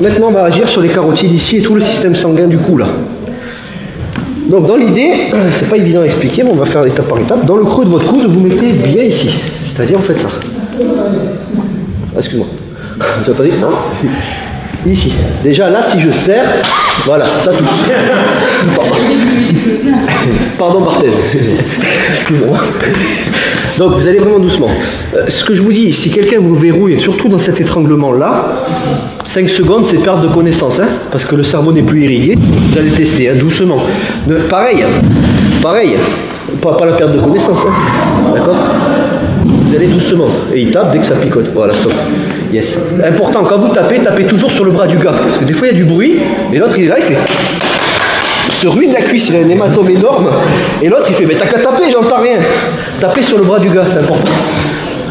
Maintenant, on va agir sur les carotides ici et tout le système sanguin du cou là. Donc dans l'idée, c'est pas évident à expliquer, mais on va faire étape par étape. Dans le creux de votre coude, vous mettez bien ici. C'est-à-dire, vous faites ça. Ah, excuse-moi. Tu n'as pas dit? Non. Ici. Déjà là, si je serre, voilà, ça touche. Pardon, Barthez. Excusez-moi. Donc vous allez vraiment doucement. Ce que je vous dis, si quelqu'un vous verrouille, surtout dans cet étranglement-là, 5 secondes, c'est perte de connaissance, hein, parce que le cerveau n'est plus irrigué. Vous allez tester, hein, doucement. Pareil, pas la perte de connaissance, hein, d'accord? Vous allez doucement, et il tape dès que ça picote. Voilà, stop. Yes. Important, quand vous tapez, tapez toujours sur le bras du gars, parce que des fois il y a du bruit, et l'autre il est là, il fait... Il se ruine la cuisse, il a un hématome énorme, et l'autre il fait, mais t'as qu'à taper, j'entends rien. Tapez sur le bras du gars, c'est important.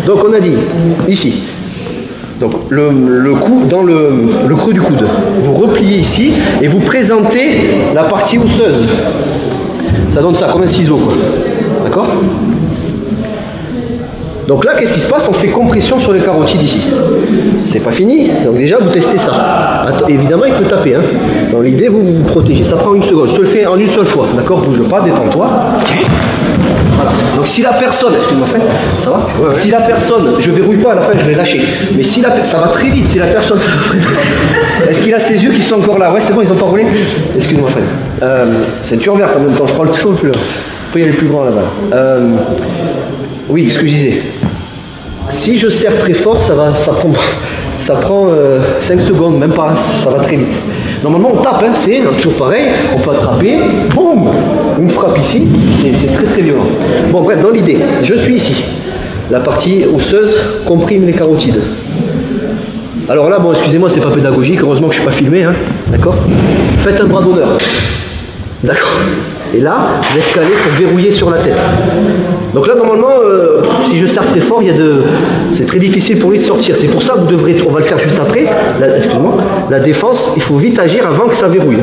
Donc on a dit, ici, donc le cou, dans le creux du coude, vous repliez ici, et vous présentez la partie osseuse. Ça donne ça, comme un ciseau, quoi. D'accord? Donc là, qu'est-ce qui se passe? On fait compression sur les carotides ici. C'est pas fini, donc déjà vous testez ça. Attends, évidemment, il peut taper. Hein. Dans l'idée, vous protégez. Ça prend une seconde. Je te le fais en une seule fois. D'accord? Bouge pas, détends-toi. Voilà. Donc si la personne, excuse-moi, ça va? Ouais. Si la personne, je verrouille pas à la fin, je vais lâcher. Mais si ça va très vite. Si la personne, est-ce qu'il a ses yeux qui sont encore là? Ouais, c'est bon, ils ont pas roulé. Excuse-moi, ceinture verte en même temps. Je prends le tout plus là. On peut y aller plus grand là-bas. Oui, ce que je disais. Si je serre très fort, ça prend 5 secondes, même pas, ça va très vite. Normalement, on tape, hein, c'est toujours pareil, on peut attraper, boum, une frappe ici, c'est très très violent. Bon, bref, dans l'idée, je suis ici. La partie osseuse comprime les carotides. Alors là, bon, excusez-moi, c'est pas pédagogique, heureusement que je suis pas filmé, hein, d'accord? Faites un bras d'honneur. D'accord? Et là, vous êtes calé pour verrouiller sur la tête. Donc là, normalement, si je serre très fort, c'est très difficile pour lui de sortir. C'est pour ça que on va le faire juste après. Excuse-moi. La défense, il faut vite agir avant que ça verrouille.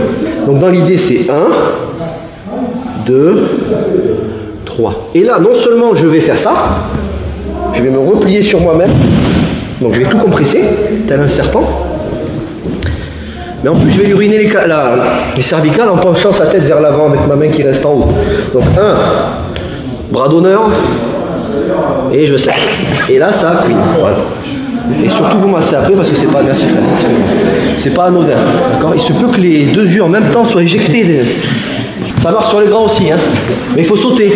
Donc dans l'idée, c'est 1, 2, 3. Et là, non seulement je vais faire ça, je vais me replier sur moi-même. Donc je vais tout compresser, tel un serpent. Mais en plus, je vais lui ruiner les cervicales en penchant sa tête vers l'avant avec ma main qui reste en haut. Donc 1, bras d'honneur, et je serre. Et là, ça cuit. Voilà. Et surtout, vous massez après parce que c'est pas agressif. C'est pas anodin. D'accord? Il se peut que les deux yeux en même temps soient éjectés. Ça marche sur les grands aussi. Hein. Mais il faut sauter.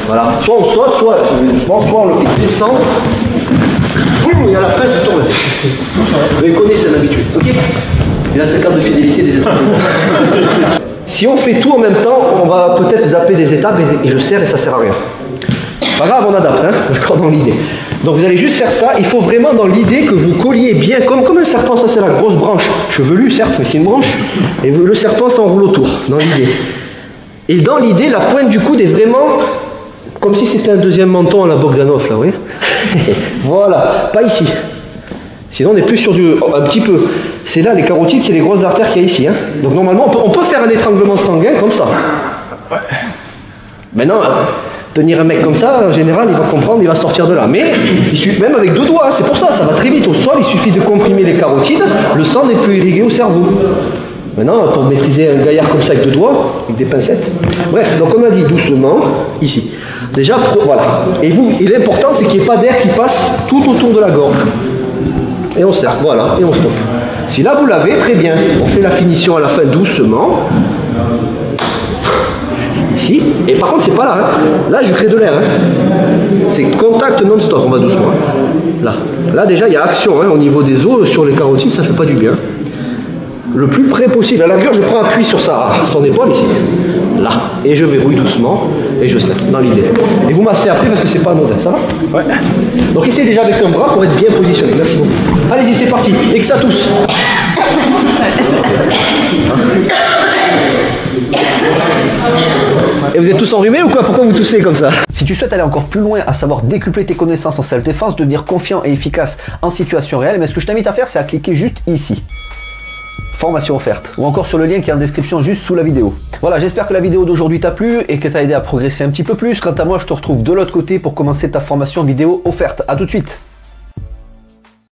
Voilà. Soit on saute, soit on le fait descendre. Et à la fin, je tourne. Vous connaissez l'habitude. Ok? Il a sa carte de fidélité des étapes. Si on fait tout en même temps, on va peut-être zapper des étapes et je serre et ça sert à rien. Pas grave, on adapte, hein, d'accord, dans l'idée. Donc vous allez juste faire ça, il faut vraiment dans l'idée que vous colliez bien, comme un serpent, ça c'est la grosse branche, chevelue certes, mais c'est une branche, et le serpent s'enroule autour, dans l'idée. Et dans l'idée, la pointe du coude est vraiment comme si c'était un deuxième menton à la Bogdanov, là, vous voyez. Voilà, pas ici. Sinon on est plus sur un petit peu. C'est là, les carotides, c'est les grosses artères qu'il y a ici. Hein. Donc normalement, on peut faire un étranglement sanguin comme ça. Maintenant, tenir un mec comme ça, en général, il va comprendre, il va sortir de là. Mais, même avec 2 doigts, c'est pour ça, ça va très vite au sol, il suffit de comprimer les carotides, le sang n'est plus irrigué au cerveau. Maintenant, pour maîtriser un gaillard comme ça avec 2 doigts, avec des pincettes. Bref, donc on a dit doucement, ici. Déjà, voilà. Et l'important, c'est qu'il n'y ait pas d'air qui passe tout autour de la gorge. Et on serre, voilà, et on stoppe. Si là vous l'avez, très bien. On fait la finition à la fin doucement. Ici. Et par contre, c'est pas là. Hein. Là, je crée de l'air. Hein. C'est contact non-stop, on va doucement. Hein. Là, déjà, il y a action hein, au niveau des os. Sur les carotides, ça fait pas du bien. Le plus près possible. À la rigueur, je prends appui sur son épaule ici. Là. Et je verrouille doucement. Et je serre, dans l'idée. Et vous massez après parce que c'est pas anodin. Ça va? Ouais. Donc, essayez déjà avec un bras pour être bien positionné. Merci beaucoup. Allez-y, c'est parti. Et que ça tousse. Et vous êtes tous enrhumés ou quoi? Pourquoi vous toussez comme ça? Si tu souhaites aller encore plus loin, à savoir décupler tes connaissances en self-défense, devenir confiant et efficace en situation réelle, mais ce que je t'invite à faire, c'est à cliquer juste ici. Formation offerte, ou encore sur le lien qui est en description juste sous la vidéo. Voilà, j'espère que la vidéo d'aujourd'hui t'a plu et que t'a aidé à progresser un petit peu plus. Quant à moi, je te retrouve de l'autre côté pour commencer ta formation vidéo offerte. À tout de suite.